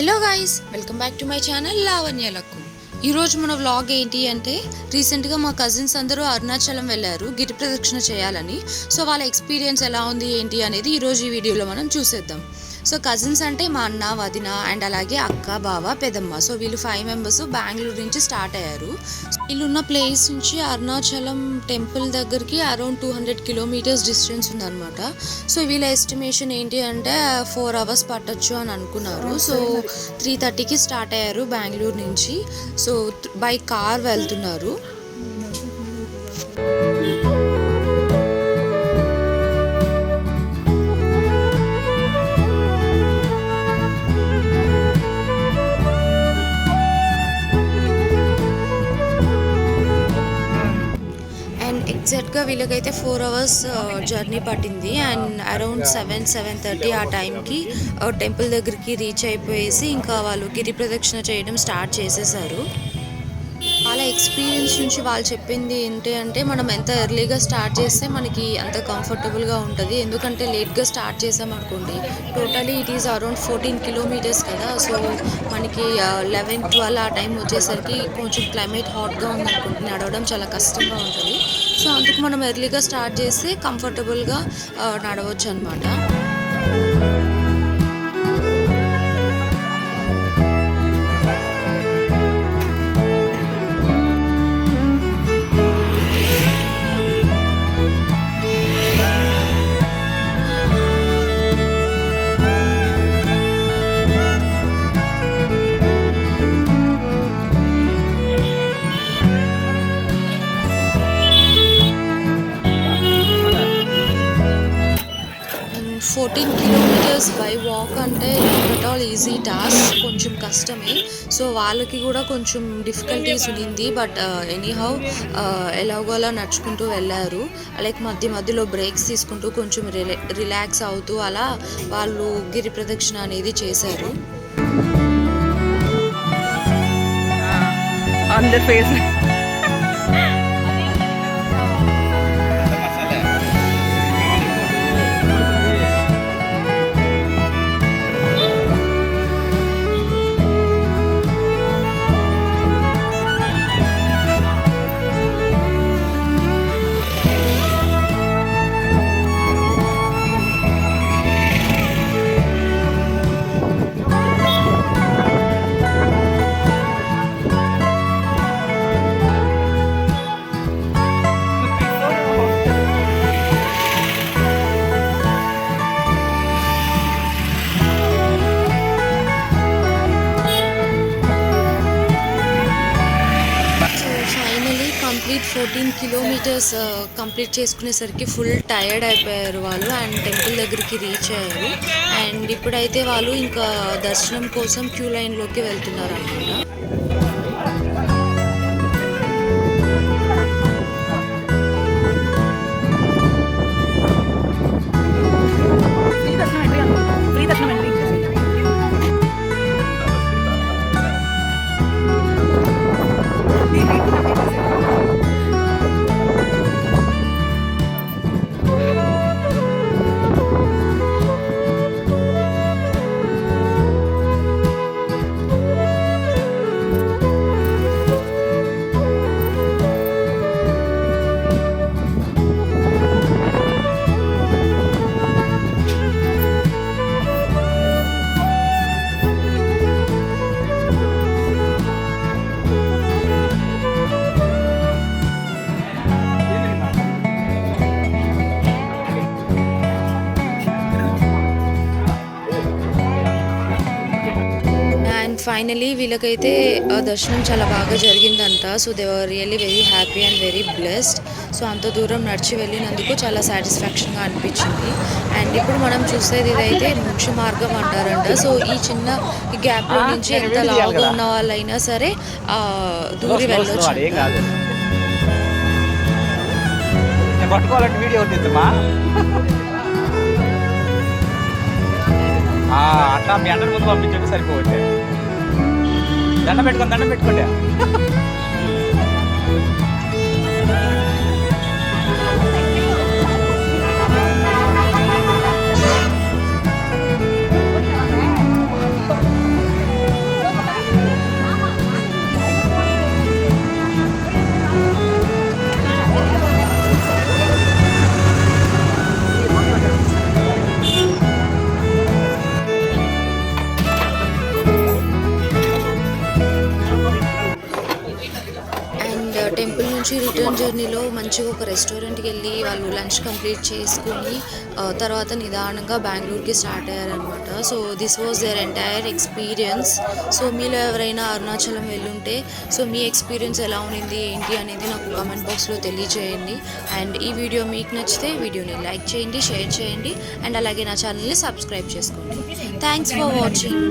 Hello guys, welcome back to my channel లావణ్యలకు. ఈరోజు మన వ్లాగ్ ఏంటి అంటే, రీసెంట్గా మా కజిన్స్ అందరూ అరుణాచలం వెళ్ళారు గిరి ప్రదక్షిణ చేయాలని. సో వాళ్ళ ఎక్స్పీరియన్స్ ఎలా ఉంది ఏంటి అనేది ఈరోజు ఈ వీడియోలో మనం చూసేద్దాం. సో కజిన్స్ అంటే మా అన్న, వదిన అండ్ అలాగే అక్క, బావ, పెదమ్మ. సో వీళ్ళు 5 మెంబర్స్ బెంగళూరు నుంచి స్టార్ట్ అయ్యారు. వీళ్ళున్న ప్లేస్ నుంచి అరుణాచలం టెంపుల్ దగ్గరికి అరౌండ్ 200 కిలోమీటర్స్ డిస్టెన్స్ ఉందన్నమాట. సో వీళ్ళ ఎస్టిమేషన్ ఏంటి అంటే 4 అవర్స్ పట్టొచ్చు అని అనుకున్నారు. సో 3:30కి స్టార్ట్ అయ్యారు బెంగళూరు నుంచి. సో బై కార్ వెళ్తున్నారు. ఎగ్జాక్ట్గా వీళ్ళకైతే 4 అవర్స్ జర్నీ పట్టింది. అండ్ అరౌండ్ 7-7:30 ఆ టైంకి టెంపుల్ దగ్గరికి రీచ్ అయిపోయేసి ఇంకా వాళ్ళు గిరి ప్రదక్షిణ చేయడం స్టార్ట్ చేసేసారు. వాళ్ళ ఎక్స్పీరియన్స్ నుంచి వాళ్ళు చెప్పింది ఏంటి అంటే, మనం ఎంత ఎర్లీగా స్టార్ట్ చేస్తే మనకి అంత కంఫర్టబుల్గా ఉంటుంది. ఎందుకంటే లేట్గా స్టార్ట్ చేసామనుకోండి, totally it is around 14 kilometres కదా. సో మనకి 11-12 ఆ టైం వచ్చేసరికి కొంచెం క్లైమేట్ హాట్గా ఉందనుకోండి, నడవడం చాలా కష్టంగా ఉంటుంది. సో అందుకు మనం ఎర్లీగా స్టార్ట్ చేస్తే కంఫర్టబుల్గా నడవచ్చు అనమాట. కిలోమీటర్స్ బై వాక్ అంటే not at all easy task, కొంచెం కష్టమే. సో వాళ్ళకి కూడా కొంచెం డిఫికల్టీస్ ఉండింది. బట్ ఎనీహౌ ఎలాగోలా నడుచుకుంటూ వెళ్ళారు. లైక్ మధ్య మధ్యలో బ్రేక్స్ తీసుకుంటూ కొంచెం రిలాక్స్ అవుతూ అలా వాళ్ళు గిరి ప్రదక్షిణ అనేది చేశారు. కంప్లీట్ 14 కిలోమీటర్స్ కంప్లీట్ చేసుకునేసరికి ఫుల్ టైర్డ్ అయిపోయారు వాళ్ళు. అండ్ టెంపుల్ దగ్గరికి రీచ్ అయ్యారు. అండ్ ఇప్పుడైతే వాళ్ళు ఇంకా దర్శనం కోసం క్యూ లైన్లోకి వెళ్తున్నారు అన్నమాట. ఫైనలీ వీళ్ళకైతే దర్శనం చాలా బాగా జరిగిందంట. So they were really very happy and very blessed. So అంత దూరం నడిచి వెళ్ళినందుకు చాలా సాటిస్ఫాక్షన్గా అనిపించింది. అండ్ ఇప్పుడు మనం చూసేది ఇదైతే మోక్ష మార్గం అంటారంట. సో ఈ చిన్న గ్యాప్లో నుంచి ఎంత లావుగా ఉన్న వాళ్ళైనా సరే దూరి వెళ్ళొచ్చు. అట్లా మీ అందరి ముందు పంపించండి సరిపోతే. దండం పెట్టుకోండి. వచ్చి రిటర్న్ జర్నీలో మంచిగా ఒక రెస్టారెంట్కి వెళ్ళి వాళ్ళు లంచ్ కంప్లీట్ చేసుకుని తర్వాత నిదానంగా బెంగళూరుకి స్టార్ట్ అయ్యారనమాట. So this was their entire experience. So మీలో ఎవరైనా అరుణాచలం వెళ్ళుంటే సో మీ ఎక్స్పీరియన్స్ ఎలా ఉండింది ఏంటి అనేది నాకు కామెంట్ బాక్స్లో తెలియజేయండి. అండ్ ఈ వీడియో మీకు నచ్చితే వీడియోని లైక్ చేయండి, షేర్ చేయండి అండ్ అలాగే నా ఛానల్ని సబ్స్క్రైబ్ చేసుకోండి. Thanks for watching.